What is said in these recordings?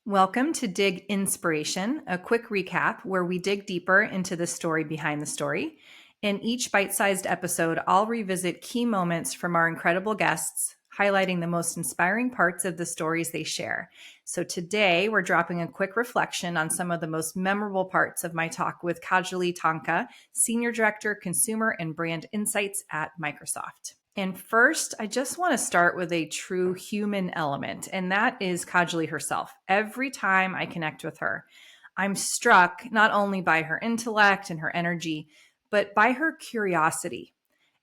Welcome to Dig Inspiration, a quick recap where we dig deeper into the story behind the story. In each bite-sized episode, I'll revisit key moments from our incredible guests, highlighting the most inspiring parts of the stories they share. So today, we're dropping a quick reflection on some of the most memorable parts of my talk with Kajali Tonka, Senior Director, Consumer and Brand Insights at Microsoft. And first, I just want to start with a true human element, and that is Kajali herself. Every time I connect with her, I'm struck not only by her intellect and her energy, but by her curiosity.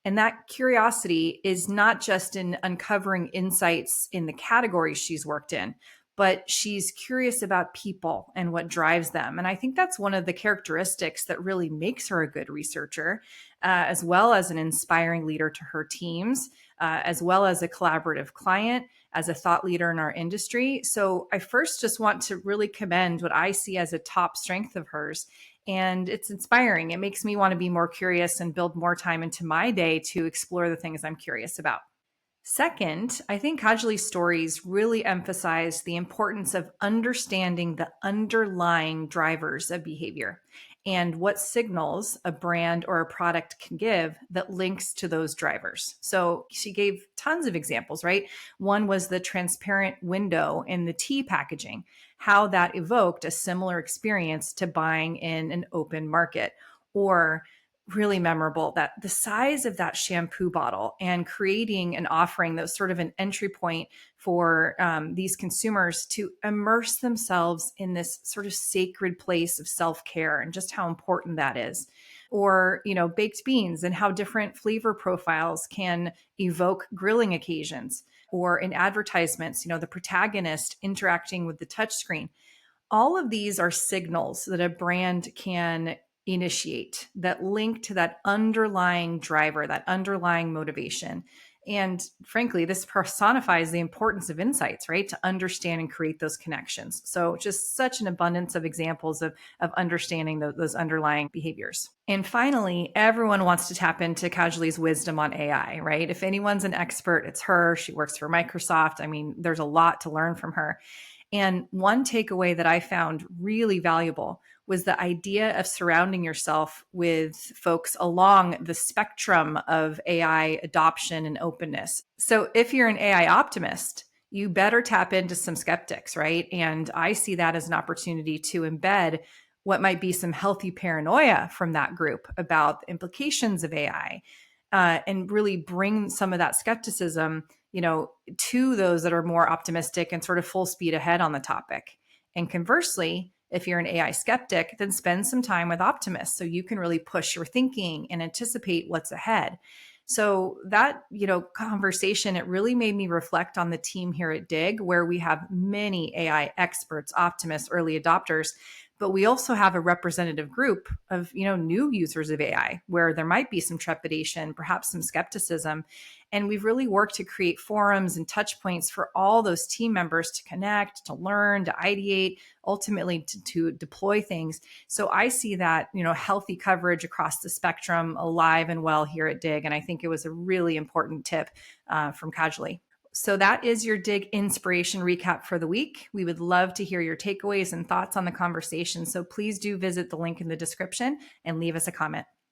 And that curiosity is not just in uncovering insights in the categories she's worked in, but she's curious about people and what drives them. And I think that's one of the characteristics that really makes her a good researcher, as well as an inspiring leader to her teams, as well as a collaborative client, as a thought leader in our industry. So I first just want to really commend what I see as a top strength of hers. And it's inspiring. It makes me want to be more curious and build more time into my day to explore the things I'm curious about. Second, I think Kajali's stories really emphasize the importance of understanding the underlying drivers of behavior and what signals a brand or a product can give that links to those drivers. So she gave tons of examples, right? One was the transparent window in the tea packaging, how that evoked a similar experience to buying in an open market. Or really memorable that the size of that shampoo bottle and creating an offering that was sort of an entry point for these consumers to immerse themselves in this sort of sacred place of self-care and just how important that is. Or, baked beans and how different flavor profiles can evoke grilling occasions. Or in advertisements, the protagonist interacting with the touchscreen. All of these are signals that a brand can initiate that link to that underlying driver, that underlying motivation. And frankly, this personifies the importance of insights, right? To understand and create those connections. So just such an abundance of examples of understanding those underlying behaviors. And finally, everyone wants to tap into Kajali's wisdom on AI, right? If anyone's an expert, it's her. She works for Microsoft. I mean, there's a lot to learn from her. And one takeaway that I found really valuable was the idea of surrounding yourself with folks along the spectrum of AI adoption and openness. So if you're an AI optimist, you better tap into some skeptics, right? And I see that as an opportunity to embed what might be some healthy paranoia from that group about the implications of AI, and really bring some of that skepticism to those that are more optimistic and sort of full speed ahead on the topic. And conversely, if you're an AI skeptic, then spend some time with optimists so you can really push your thinking and anticipate what's ahead. So that, conversation, it really made me reflect on the team here at Dig, where we have many AI experts, optimists, early adopters, but we also have a representative group of, new users of AI where there might be some trepidation, perhaps some skepticism. And we've really worked to create forums and touch points for all those team members to connect, to learn, to ideate, ultimately to deploy things. So I see that, healthy coverage across the spectrum alive and well here at Dig. And I think it was a really important tip from Kajali. So that is your Dig Inspiration recap for the week. We would love to hear your takeaways and thoughts on the conversation. So please do visit the link in the description and leave us a comment.